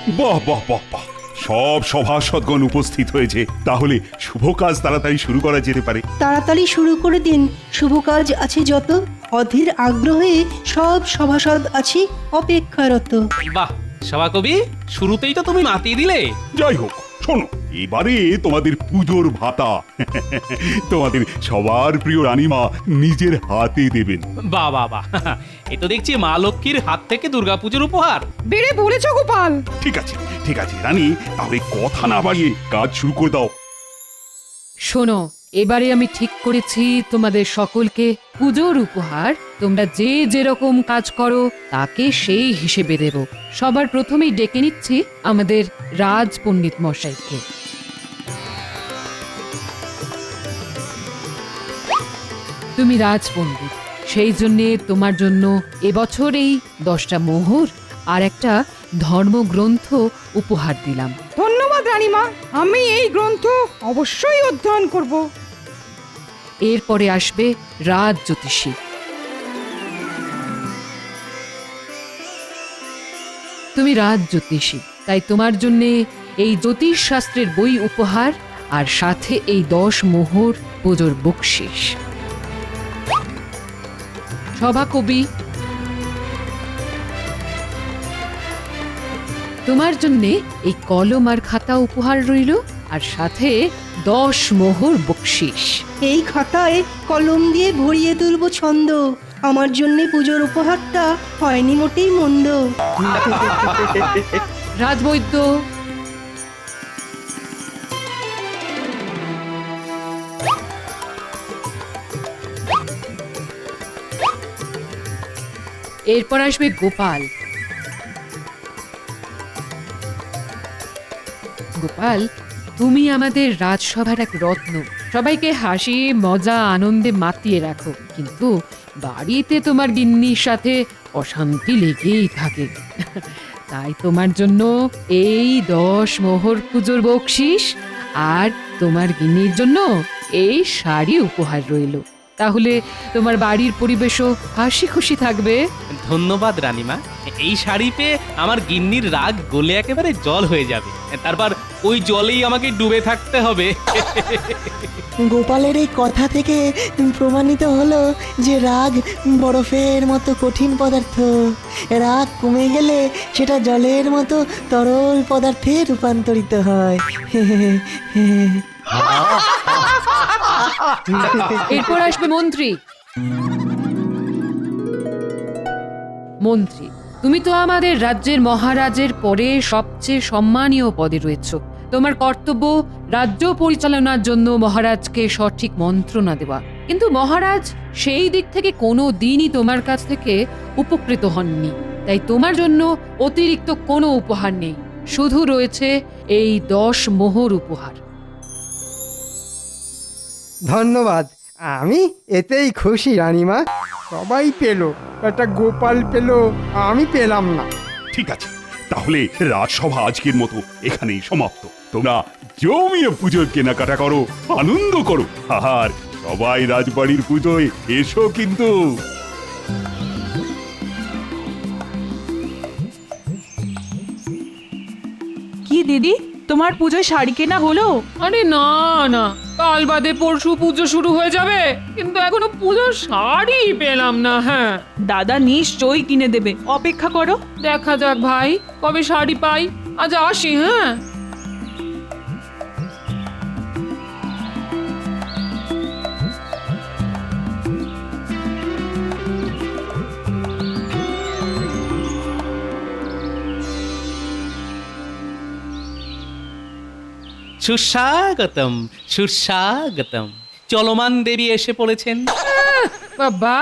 বাহ বাহ বাহ বাহ, সব সভাসদগণ উপস্থিত হয়েছে, তাহলে শুভ কাজ তাড়াতাড়ি শুরু করা যেতে পারে। তাড়াতাড়ি শুরু করে দিন, শুভ কাজ আছে যত। অধীর আগ্রহে সব সভাসদ আছি অপেক্ষারত। বাহ সভাকবি, শুরুতেই তো তুমি মাতিয়ে দিলে। যাই হোক, শোনো, এবারে তোমাদের পুজোর ভাতা তোমাদের সবার প্রিয় রানীমা নিজের হাতে দেবেন। বাহ বাহ বাহ, এ তো দেখছি মা লক্ষ্মীর হাত থেকে দুর্গাপুজোর উপহার। বেড়ে বলেছ গোপাল। ঠিক আছে ঠিক আছে রানী, তাহলে কথা না বাড়িয়ে কাজ শুরু করে দাও। শোনো, এবারে আমি ঠিক করেছি তোমাদের সকলকে পুজোর উপহার তোমরা যে যেরকম কাজ করো তাকে সেই হিসেবে দেব। সবার প্রথমেই ডেকে নিচ্ছি আমাদের রাজ পণ্ডিত মশাইকে। তুমি রাজ পণ্ডিত, সেই জন্যে তোমার জন্য এবছর এই 10টা মোহর আর একটা ধর্মগ্রন্থ উপহার দিলাম। ধন্যবাদ রানীমা, আমি এই গ্রন্থ অবশ্যই অধ্যয়ন করব। এরপরে আসবে রাজ জ্যোতিষী। তুমি রাজ জ্যোতিষী, তাই তোমার জন্যে এই জ্যোতিষ শাস্ত্রের বই উপহার আর সাথে এই 10 মোহর পুজোর বকশিস। সভাকবি, তোমার জন্যে এই কলম আর খাতা উপহার রইল আর সাথে 10 মোহর বকশিস। এই খাতায় কলম দিয়ে ভরিয়ে তুলব ছন্দ। আমার জন্য পুজোর উপহারটা হয়নি মোটেই মন্দ। রাজবৈদ্য, এরপর আসবে গোপাল। গোপাল, তুমি আমাদের রাজসভার এক রত্ন, সবাইকে হাসি মজা আনন্দে মাতিয়ে রাখো, কিন্তু বাড়িতে তোমার গিন্নির সাথে অশান্তি লেগেই থাকে। তাই তোমার জন্য এই 10 মোহর পুজোর বকশিস আর তোমার গিন্নির জন্য এই শাড়ি উপহার রইল। তাহলে তোমার বাড়ির পরিবেশও হাসি খুশি থাকবে। ধন্যবাদ রানীমা, এই শাড়ি পেয়ে আমার গিন্নির রাগ গলে একেবারে জল হয়ে যাবে, তারপর ওই জলেই আমাকে ডুবে থাকতে হবে। গোপালের এই কথা থেকে প্রমাণিত হলো যে রাগ বরফের মতো কঠিন পদার্থ। রাগ কমে গেলে সেটা জলের মতো তরল পদার্থে রূপান্তরিত হয়। এরপর আসবে মন্ত্রী। মন্ত্রী, তুমি তো আমাদের রাজ্যের মহারাজের পরে সবচেয়ে সম্মানীয় পদে রয়েছ। তোমার কর্তব্য রাজ্য পরিচালনার জন্য মহারাজকে সঠিক মন্ত্রণা দেওয়া, কিন্তু মহারাজ সেই দিক থেকে কোনো দিনই তোমার কাছ থেকে উপকৃত হননি। তাই তোমার জন্য অতিরিক্ত কোনো উপহার নেই, শুধু রয়েছে এই 10 মোহর উপহার। ধন্যবাদ, আমি এতেই খুশি রানীমা। সবাই পেল, একটা গোপাল পেল, আমি পেলাম না। ঠিক আছে, তাহলে রাজসভা আজকের মতো এখানেই সমাপ্ত। তোমরা জমিয়ে পুজোর কেনাকাটা করো, আনন্দ করো, আর সবাই রাজবাড়ির পুজোয় এসো কিন্তু। কি দিদি, তোমার পুজোয় শাড়ি কেনা হলো? আরে না না, কাল বাদে পরশু পুজো শুরু হয়ে যাবে, কিন্তু এখনো পুজোর শাড়ি পেলাম না। হ্যাঁ, দাদা নিশ্চয়ই কিনে দেবে, অপেক্ষা করো। দেখা যাক ভাই, কবে শাড়ি পাই। আজ আসি। হ্যাঁ, সুস্বাগতম সুস্বাগতম, চলমান দেবী এসে পড়েছেন। বাবা,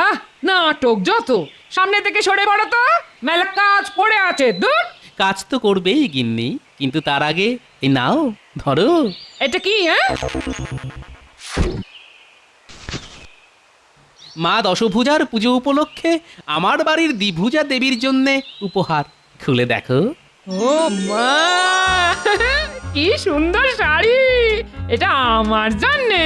নাটক যত, সামনে থেকে সরে পড়ো তো, মেলা কাজ পড়ে আছে। দূর, কাজ তো করবেই গিন্নি, কিন্তু তার আগে এই নাও ধরো। এটা কি? হ্যাঁ, মা দশভুজার পুজো উপলক্ষে আমার বাড়ির দ্বিভুজা দেবীর জন্য উপহার, খুলে দেখো। ও মা, কি সুন্দর শাড়ি! এটা আমার জন্যে?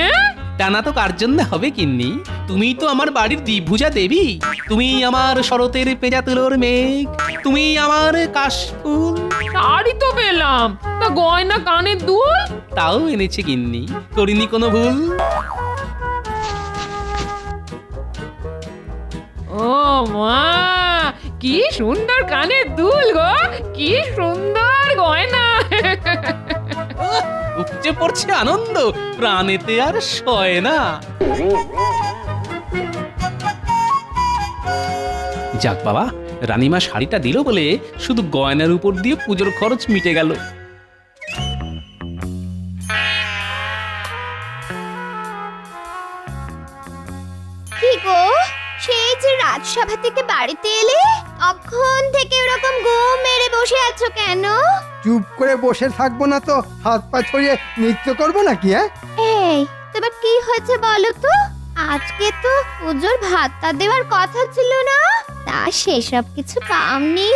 টানা তো কার জন্য হবে গিন্নি? তুমি তো আমার বাড়ির দ্বিভুজা দেবী, তুমি আমার শরতের পেঁজা তুলোর মেঘ, তুমি আমার কাশফুল। শাড়ি তো পেলাম, তা গয়না কানের দুল? তাও এনেছে গিন্নি, করিনি কোনো ভুল। ও মা, কি সুন্দর কানের দুল গো, কি সুন্দর গয়না। উপচে পড়ছে আনন্দ, প্রাণেতে আর সয় না। যাক বাবা, রানীমা শাড়িটা দিল বলে শুধু গয়নার উপর দিয়ে পুজোর খরচ মিটে গেল। কি গো, সেই যে রাজসভা থেকে বাড়িতে এলে তখন থেকে ওরকম ঘুম মেরে বসে আছো কেন? চুপ করে বসে থাকবো না তো হাত পা ছড়িয়ে নৃত্য করবো নাকি? এই তোমার কি হয়েছে বলো তো? আজকে তো পুজোর ভাতটা দেওয়ার কথা ছিল না, তা সেসব কিছু পাওনি?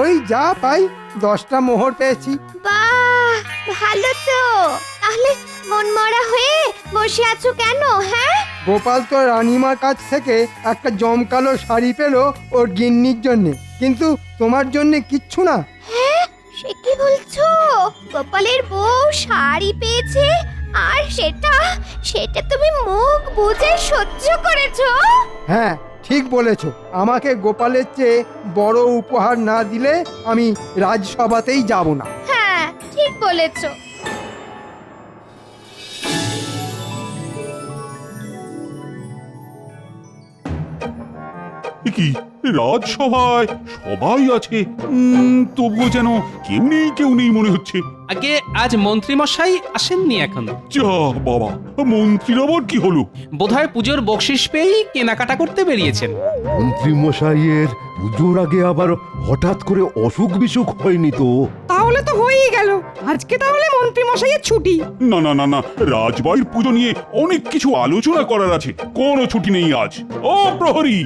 ওই যা পাই 10টা মোহর পেয়েছি। বাহ, ভালো তো। তাহলে মনমরা হয়ে বসে আছো কেন? হ্যাঁ, গোপাল তো রানীমার কাছ থেকে একটা জমকালো শাড়ি পেলো ওর গিন্নির জন্যে, কিন্তু তোমার জন্যে কিচ্ছু না। হ্যাঁ, সে কি বলছো? গোপালের বউ শাড়ি পেয়েছে আর সেটা সেটা তুমি মুখ বুজে সহ্য করেছো? হ্যাঁ, ঠিক বলেছো। আমাকে গোপালের চেয়ে বড় উপহার না দিলে আমি রাজসভাতেই যাব না। হ্যাঁ, ঠিক বলেছো। এ কি, রাজসভায় সবাই আছে, তবুও যেন কেউ নেই মনে হচ্ছে। আগে আজ মন্ত্রী মশাই আসেননি এখনো। যা বাবা, মন্ত্রীর আবার কি হলো? বোধহয় পুজোর বকশিস পেয়েই কেনাকাটা করতে বেরিয়েছেন। মন্ত্রী মশাইয়ের পুজোর আগে আবার হঠাৎ করে অসুখ বিসুখ হয়নি তো? তাহলে তো হয়েই গেল। আজকে তাহলে মন্ত্রী মশাইয়ের ছুটি। না না না না, রাজবাড়ির পুজো নিয়ে অনেক কিছু আলোচনা করার আছে, কোনো ছুটি নেই আজ। ও প্রহরী,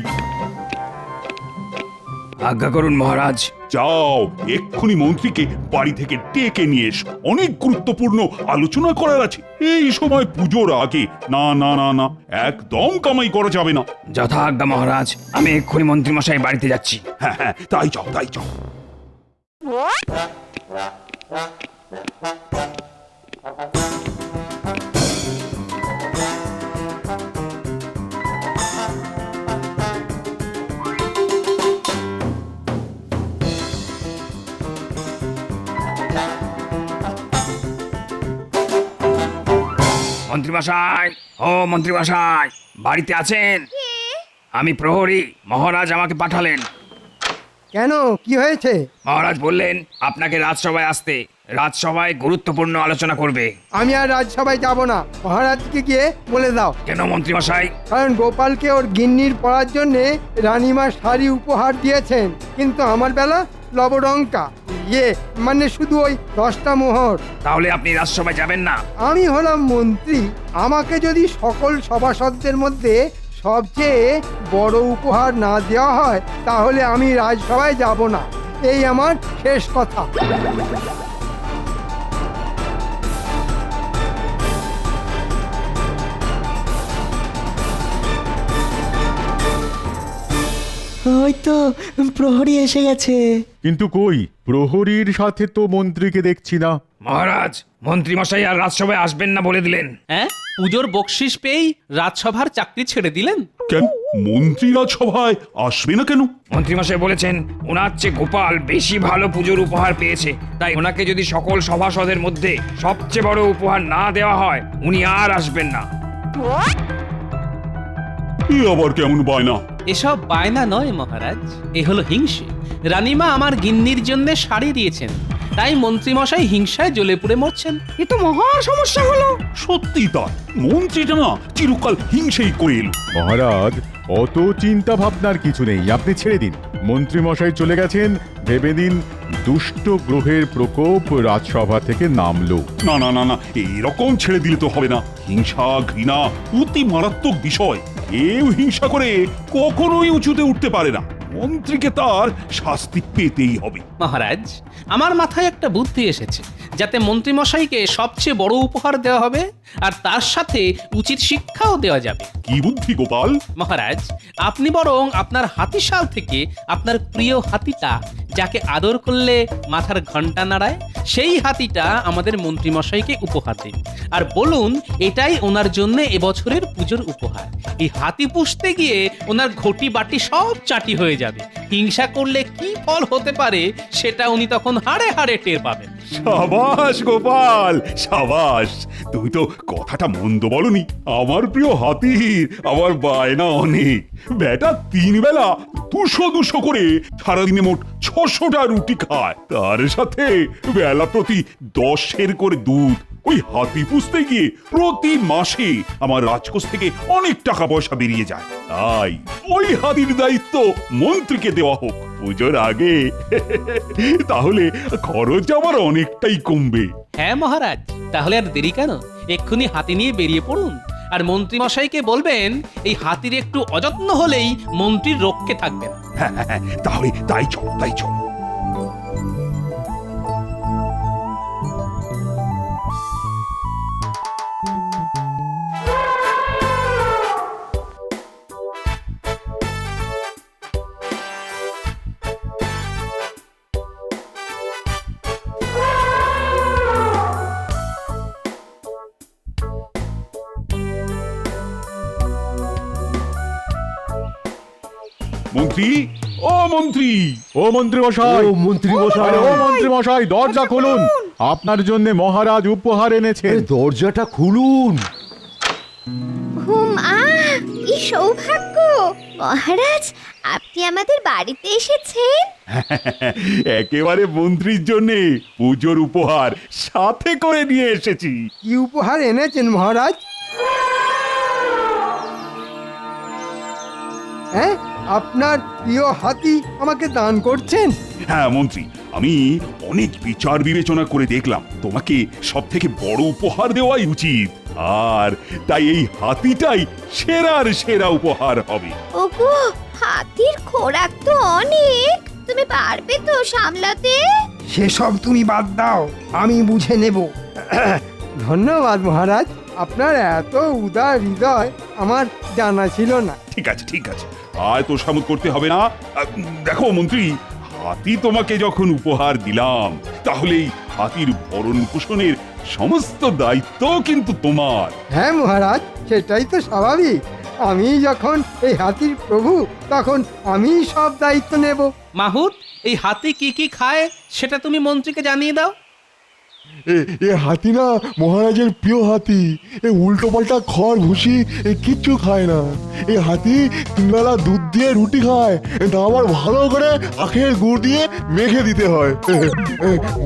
আজ্ঞা করুন মহারাজ। যাও এক্ষুনি মন্ত্রীকে বাড়ি থেকে ডেকে নিয়ে এসো, অনেক গুরুত্বপূর্ণ আলোচনা করার আছে এই সময় পুজোর আগে। না না না না, একদম কামাই করা যাবে না। যথা আজ্ঞা মহারাজ, আমি এক্ষুনি মন্ত্রী মশাই বাড়িতে যাচ্ছি। হ্যাঁ হ্যাঁ, তাই যাও তাই যাও। মন্ত্রী মশাই, ও মন্ত্রী মশাই, বাড়িতে আছেন? আমি প্রহরী, মহারাজ আমাকে পাঠালেন। কেন, কি হয়েছে? মহারাজ বললেন আপনাকে রাজসভায় আসতে, রাজসভায় গুরুত্বপূর্ণ আলোচনা করবে। আমি আর রাজসভায় যাব না, মহারাজকে গিয়ে বলে দাও। কেন মন্ত্রী মশাই? কারণ গোপালকে ওর গিন্নির পরার জন্যে রানীমা শাড়ি উপহার দিয়েছেন, কিন্তু আমার বেলা লবডঙ্কা, মানে শুধু ওই 10টা মোহর। তাহলে আপনি রাজসভায় যাবেন না? আমি হলাম মন্ত্রী, আমাকে যদি সকল সভাসদদের মধ্যে সবচেয়ে বড় উপহার না দেওয়া হয় তাহলে আমি রাজসভায় যাব না, এই আমার শেষ কথা। ওই তো প্রহরী এসে গেছে। কিন্তু কই, প্রহরীর সাথে তো মন্ত্রীকে দেখছি না। মহারাজ, মন্ত্রী মশাই আর রাজসভায় আসবেন না বলে দিলেন। হ্যাঁ, পুজোর বকশিস পেয়েই রাজসভার চাকরি ছেড়ে দিলেন। কেন, মন্ত্রী রাজসভায় আসবে না কেন? মন্ত্রী মশাই বলেছেন ওনার চেয়ে গোপাল বেশি ভালো পুজোর উপহার পেয়েছে, তাই ওনাকে যদি সকল সভাসদের মধ্যে সবচেয়ে বড় উপহার না দেওয়া হয় উনি আর আসবেন না। এ আবার কেমন বায়না? এসব বায়না নয় মহারাজ, এ হলো হিংসে। রানীমা আমার গিন্নির জন্য শাড়ি দিয়েছেন, তাই মন্ত্রী মশাই হিংসায় জ্বলে পুড়ে মরছেন। এ তো মহা সমস্যা হলো। সত্যি তাই, মন্ত্রীটা না চিরকাল হিংসেই করে এলো। মহারাজ, অত চিন্তা ভাবনার কিছু নেই, আপনি ছেড়ে দিন। মন্ত্রী মশাই চলে গেছেন, ভেবে দিন দুষ্ট গ্রহের প্রকোপ রাজসভা থেকে নামলো। না না না না, এরকম ছেড়ে দিলে তো হবে না। হিংসা ঘৃণা অতি মারাত্মক বিষয়, কেউ হিংসা করে কখনোই উঁচুতে উঠতে পারে না। মন্ত্রীকে তার শাস্তি পেতেই হবে। মহারাজ, আমার মাথায় একটা বুদ্ধি এসেছে, যাতে মন্ত্রীমশাইকে সবচেয়ে বড় উপহার দেওয়া হবে আর তার সাথে উচিত শিক্ষাও দেওয়া যাবে। কি বুদ্ধি গোপাল? মহারাজ, আপনি বরং আপনার হাতিশাল থেকে আপনার প্রিয় হাতিটা, যাকে আদর করলে মাথার ঘন্টা নাড়ায়, সেই হাতিটা আমাদের মন্ত্রীমশাইকে উপহার দিন আর বলুন এটাই ওনার জন্য এবছরের পুজোর উপহার। এই হাতি পুষতে গিয়ে ওনার ঘটি বাটি সব চাটি হয়ে যাবে। হিংসা করলে কি ফল হতে পারে সেটা উনি তখন হাড়ে হাড়ে টের পাবেন। সাবাস গোপাল, সাবাস। তুমি তো কথাটা মন্দ বলনি। আমার প্রিয় হাতির আমার বায়না অনেক। বেটা 3 বেলা 200 করে সারাদিনে মোট 600টা রুটি খায়, তার সাথে বেলা প্রতি 10 করে দুধ। ওই হাতি পুষতে গিয়ে প্রতি মাসে আমার রাজকোষ থেকে অনেক টাকা পয়সা বেরিয়ে যায়। তাই ওই হাতির দায়িত্ব মন্ত্রীকে দেওয়া হোক পুজোর আগে। তাহলে খরচ আমার অনেকটাই কমবে। হ্যাঁ মহারাজ, তাহলে আর দেরি কেন? এক্ষুনি হাতি নিয়ে বেরিয়ে পড়ুন আর মন্ত্রীমশাইকে বলবেন এই হাতির একটু অযত্ন হলেই মন্ত্রীর রক্ষে থাকবেন। হ্যাঁ, তাহলে তাই চল, তাই চল। মন্ত্রী, ও মন্ত্রী, ও মন্ত্রী মশাই, মন্ত্রী মশাই, ও মন্ত্রী মশাই, দরজা খুলুন। আপনার জন্য মহারাজ উপহার এনেছেন। দরজাটা খুলুন। কি সৌভাগ্য! মহারাজ, আপনি আমাদের বাড়িতে এসেছেন। একেবারে মন্ত্রীর জন্য পুজোর উপহার সাথে করে নিয়ে এসেছি। কি উপহার এনেছেন মহারাজ? হ্যাঁ, আপনার প্রিয় হাতি আমাকে দান করছেন? হ্যাঁ মন্ত্রী, আমি অনেক বিচার বিবেচনা করে দেখলাম তোমাকে সব থেকে বড় উপহার দেওয়াই উচিত, আর তাই এই হাতিটাই সেরার সেরা উপহার হবে। ওগো, হাতির খোরাক তো অনেক, তুমি পারবে তো সামলাতে? সেসব তুমি বাদ দাও, আমি বুঝে নেব। ধন্যবাদ মহারাজ, আপনার এত উদার হৃদয় আমার জানা ছিল না। ঠিক আছে, ঠিক আছে, আর তো সামুদ করতে হবে না। দেখো মন্ত্রী, হাতি তোমাকে যখন উপহার দিলাম, তাহলে এই হাতির ভরণ পোষণের সমস্ত দায়িত্ব কিন্তু তোমার। হ্যাঁ মহারাজ, সেটাই তো স্বাভাবিক। আমি যখন এই হাতির প্রভু, তখন আমি সব দায়িত্ব নেব। মাহুত, এই হাতি কি কি খায় সেটা তুমি মন্ত্রীকে জানিয়ে দাও। এ হাতি না মহারাজের প্রিয় হাতি। এ উল্টো পাল্টা খড় ভুসি কিচ্ছু খায় না। এই হাতি 3 বেলা দুধ দিয়ে রুটি খায়, তা আবার ভালো করে আখের গুড় দিয়ে মেখে দিতে হয়।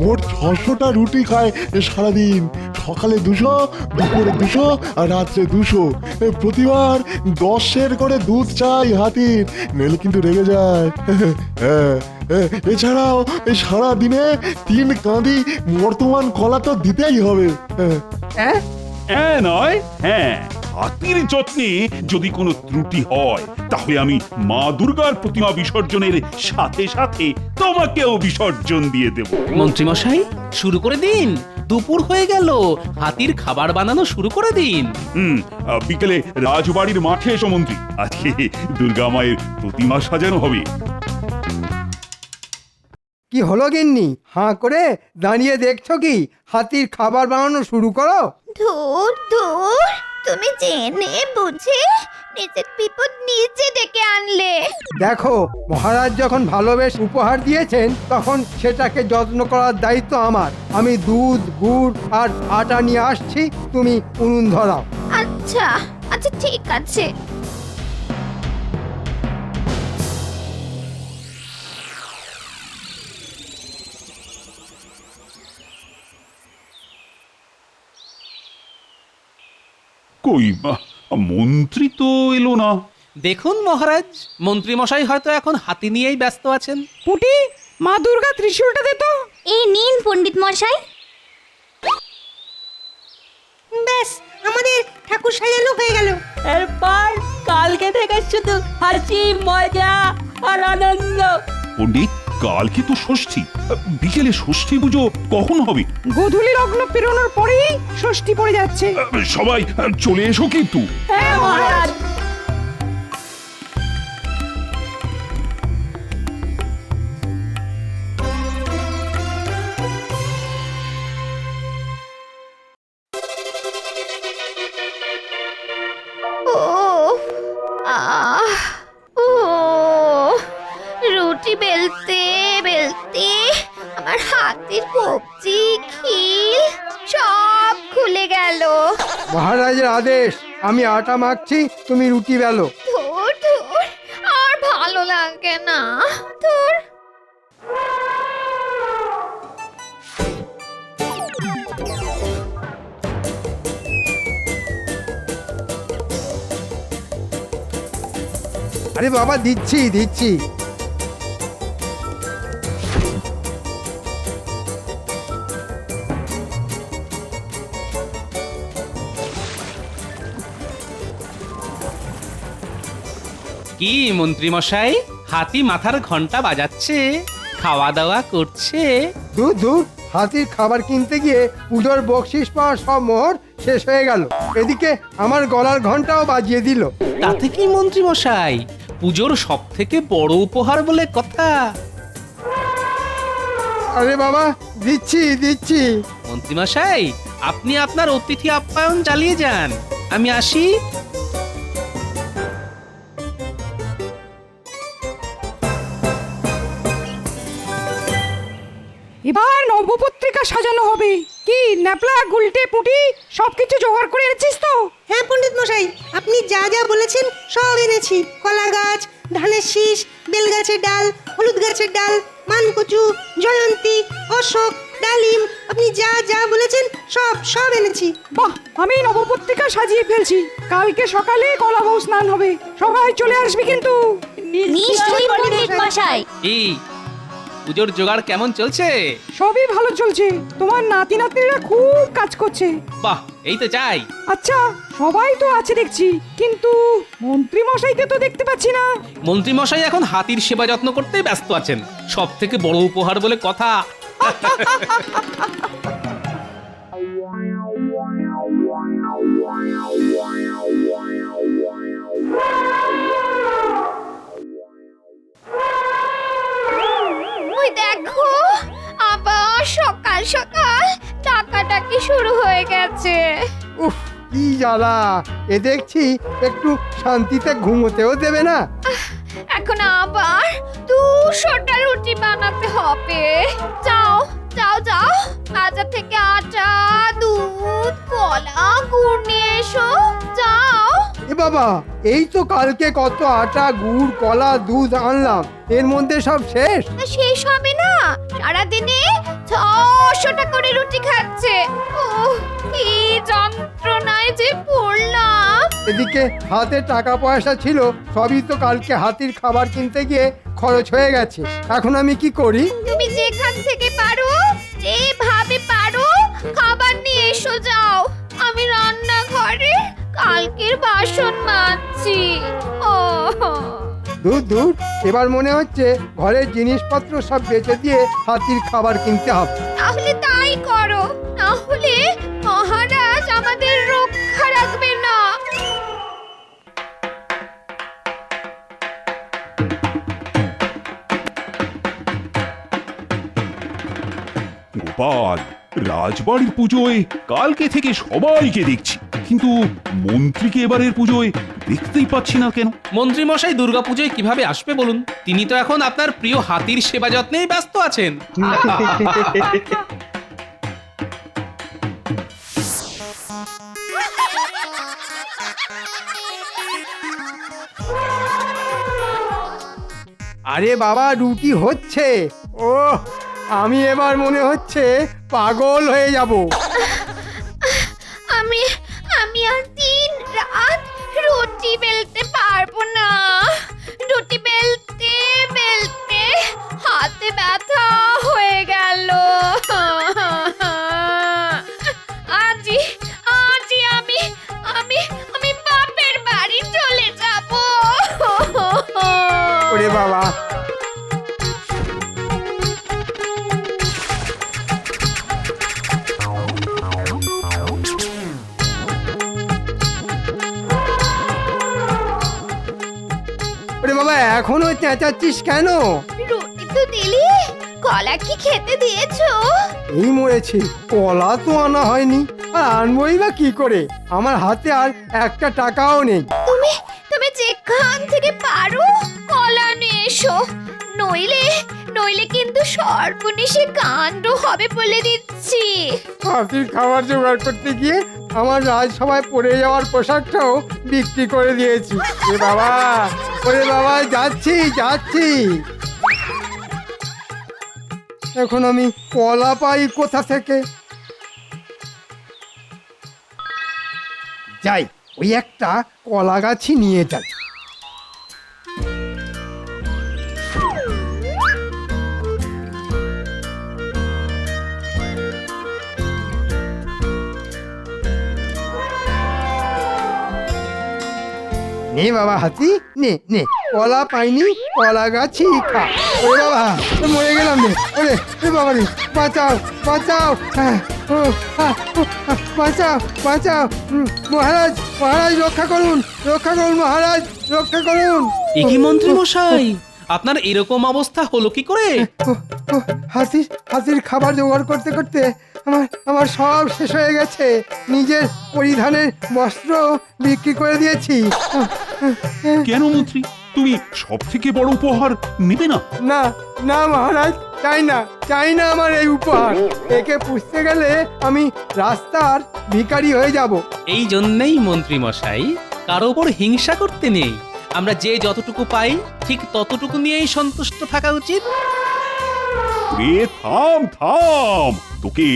মোট 600টা রুটি খায় সারাদিন। সকালে 200, দুপুরে 200 আর রাত্রে 200। প্রতিবার 10 সের করে দুধ চাই হাতির, নইলে কিন্তু রেগে যায়। এছাড়াও সারা দিনে 3 কাঁদি বর্তমান কলা তো দিতেই হবে। হ্যাঁ নয়, হ্যাঁ, হাতির যত্নে যদি কোনো ত্রুটি হয়, তাহলে আমি মা দুর্গার প্রতিমা বিসর্জনের সাথে সাথে তোমাকেও বিসর্জন দিয়ে দেব। মন্ত্রীমশাই, শুরু করে দিন। দুপুর হয়ে গেল, হাতির খাবার বানানো শুরু করে দিন। বিকেলে রাজবাড়ির মাঠে এসো মন্ত্রী, আজকে দুর্গা মায়ের প্রতিমা সাজানো হবে। কি হলো গিন্নি, হাঁ করে দাঁড়িয়ে দেখছো কি? হাতির খাবার বানানো শুরু করো। ধুর ধুর, তুমি জেনে বুঝে নিজের বিপদ নিজে ডেকে আনলে। দেখো, মহারাজ যখন ভালোবেস উপহার দিয়েছেন, তখন সেটাকে যত্ন করার দায়িত্ব আমার। আমি দুধ, গুড় আর আটা নিয়ে আসছি, তুমি উনুন ধরাও। আচ্ছা আচ্ছা, ঠিক আছে। কই, মন্ত্রী তো এলো না। দেখুন মহারাজ, মন্ত্রীমশাই হয়তো এখন হাতি নিয়েই ব্যস্ত আছেন। পুটি, মা দুর্গা ত্রিশূলটা দে তো। এই নিন পণ্ডিত মশাই। ব্যাস, আমাদের ঠাকুর সাজানো হয়ে গেল। এরপর কালকে থেকে শুধু হাসি মজা আর আনন্দ। পণ্ডিত, কালকে তো ষষ্ঠী, বিকেলে ষষ্ঠী পুজো কখন হবে? গোধূলি লগ্ন পেরোনোর পরেই ষষ্ঠী পড়ে যাচ্ছে। সবাই চলে এসো কিন্তু। হ্যাঁ মহারাজ। ও আহ ও রুটি বেলতে বেলতে আমার হাতের কবজি খিল সব খুলে গেল। মহারাজের আদেশ, আমি আটা মাখছি, তুমি রুটি বেলো। ধুর ধুর, আর ভালো লাগে না। ধুর। আরে বাবা, দিচ্ছি দিচ্ছি। কি মন্ত্রী মশাই, হাতি মাথার ঘন্টা বাজাচ্ছে, খাওয়া দাওয়া করছে? দূর দূর, হাতির খাবার কিনতে গিয়ে পুজোর বকশিস পাওয়ার সব মোহর শেষ হয়ে গেল। এদিকে আমার গলার ঘন্টাও বাজিয়ে দিল। তাতে কি মন্ত্রী মশাই, পুজোর সব থেকে বড় উপহার বলে কথা। আরে বাবা, দিচ্ছি দিচ্ছি। মন্ত্রী মশাই, আপনি আপনার অতিথি আপ্যায়ন চালিয়ে যান, আমি আসি। এবার নবপত্রিকা সাজানো হবে। কি ন্যাপলা গুলটে পুটি সবকিছু জোগাড় করে এনেছিস তো? হ্যাঁ পণ্ডিত মশাই, আপনি যা যা বলেছেন সব এনেছি। কলা গাছ, ধানের শীষ, বেল গাছের ডাল, হলুদ গাছের ডাল, মানকচু, জয়ন্তী, অশোক, ডালিম, আপনি যা যা বলেছেন সব সব এনেছি। বাহ, আমি নবপত্রিকা সাজিয়ে ফেলছি। কালকে সকালে কলাবউ স্নান হবে, সবাই চলে আসবি কিন্তু। নিশ্চয়ই পণ্ডিত মশাই। এই পুজোর জোগাড় কেমন চলছে? সবই ভালো চলছে। তোমার নাতি নাতনিরা খুব কাজ করছে। বাহ, এই তো চাই। আচ্ছা, সবাই তো আছে দেখছি, কিন্তু মন্ত্রী মশাইকে তো দেখতে পাচ্ছি না। মন্ত্রী মশাই এখন হাতির সেবা যত্ন করতে ব্যস্ত আছেন, সব থেকে বড় উপহার বলে কথা। ওই দেখো, আবার সকাল সকাল ডাকাডাকি শুরু হয়ে গেছে। উফ, কি জ্বালা! এ দেখছি একটু শান্তিতে ঘুমোতেও দেবে না। এখন আবার 200টা রুটি বানাতে হবে। যাও যাও যাও, বাজার থেকে আটা, দুধ, কলা, গুড় নিয়ে এসো। যাও। এ বাবা, এই তো কালকে কত আটা, গুড়, কলা, দুধ আনলাম, এর মধ্যে সব শেষ। তা শেষ হবে না, সারাদিনে 600টা করে রুটি খাচ্ছে। ওহ, কি যন্ত্রণায় যে পড়লাম। এদিকে হাতে টাকা পয়সা ছিল, সবই তো কালকে হাতির খাবার কিনতে গিয়ে খরচ হয়ে গেছে। এখন আমি কি করি? তুমি যেখান থেকে পারো, যেভাবে পারো খাবার নিয়ে এসো। যাও, আমি রান্নাঘরে কালকের বাসন মাজছি। ও দূর দূর, এবার মনে হচ্ছে ঘরের জিনিসপত্র সব বেচে দিয়ে হাতির খাবার কিনতে হবে। তাহলে তাই করো, না হলে মহারাজ আমাদের রক্ষা রাখবে না। গোপাল, রাজবাড়ির পুজোয় কালকে থেকে সবাইকে দেখছি, কিন্তু মন্ত্রীকে এবারের পুজোয় দেখতেই পাচ্ছি না কেন? মন্ত্রী মশাই দুর্গাপুজোয় কিভাবে আসবে বলুন? তিনি তো এখন আপনার প্রিয় হাতির সেবা যত্নেই ব্যস্ত আছেন। আরে বাবা, রুটি হচ্ছে। ও, আমি এবার মনে হচ্ছে পাগল হয়ে যাব। আমি আমি আর দিন রাত রুটি বেলতে পারবো না। রুটি বেলতে বেলতে হাতে ব্যথা হয়ে গেল। আজই আমি বাবা। ওরে বাবা, এখনো চেঁচাচ্ছিস কেন? রুটি তো দিলি, কলা কি খেতে দিয়েছো? এই মরেছি, কলা তো আনা হয়নি, আর আনবই বা কি করে? আমার হাতে আর একটা টাকাও নেই। তুমি তুমি যেখান থেকে পারো কলা নিয়ে এসো, নইলে নইলে কিন্তু সর্বনেশে কাণ্ড হবে বলে দিচ্ছি। হাতির খাবার জোগাড় করতে গিয়ে আমার রাজসভায় পড়ে যাওয়ার পোশাকটাও বিক্রি করে দিয়েছি। এ বাবা, ওরে বাবা, যাচ্ছি যাচ্ছি। এখন আমি কলা পাই কোথা থেকে? যাই, ওই একটা কলা গাছই নিয়ে যাই। নে বাবা হাতি, নে নে, কলা পাইনি, কলা গাছই খা। ওরে বাবা, মরে গেলাম রে। ওরে বাবা রে, বাঁচাও বাঁচাও, বাঁচাও বাঁচাও। মহারাজ মহারাজ, রক্ষা করুন রক্ষা করুন, মহারাজ রক্ষা করুন। এ কি মন্ত্রী মশাই, আপনার এরকম অবস্থা হলো কি করে? হাতির খাবার জোগাড় করতে করতে আমার সব শেষ হয়ে গেছে। নিজের পরিধানের বস্ত্র বিক্রি করে দিয়েছি। কেন মন্ত্রী, তুমি সব থেকে বড় উপহার নেবে না? না না মহারাজ, চাই না আমার এই উপহার। একে পুষতে গেলে আমি রাস্তার ভিখারি হয়ে যাব। এই জন্যই মন্ত্রী মশাই, কারো ওপর হিংসা করতে নেই। আমরা যে যতটুকু পাই ঠিক ততটুকু নিয়েই সন্তুষ্ট থাকা উচিত। রে থাম থাম, তোকে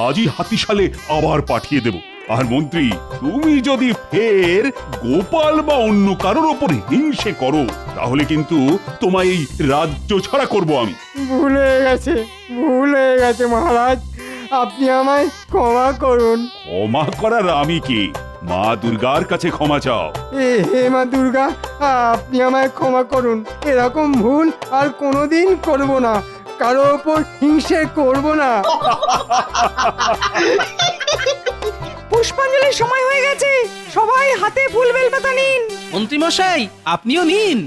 আজই হাতিশালে আবার পাঠিয়ে দেব। আর মন্ত্রী, তুমি যদি ফের গোপাল বা অন্য কারোর ওপর হিংসে করো, তাহলে কিন্তু তোমায় এই রাজ্য ছাড়া করব আমি। ভুল হয়ে গেছে মহারাজ, আপনি আমায় ক্ষমা করুন। ক্ষমা করার আমি কি? মা দুর্গার কাছে ক্ষমা চাও। হে মা দুর্গা, আপনি আমায় ক্ষমা করুন। এরকম ভুল আর কোনোদিন করব না, কারো ওপর হিংসে করব না। পুষ্পাঞ্জলির সময় হয়ে গেছে, সবাই হাতে ফুল বেলপাতা নিন। মন্ত্রী মশাই, আপনিও নিন।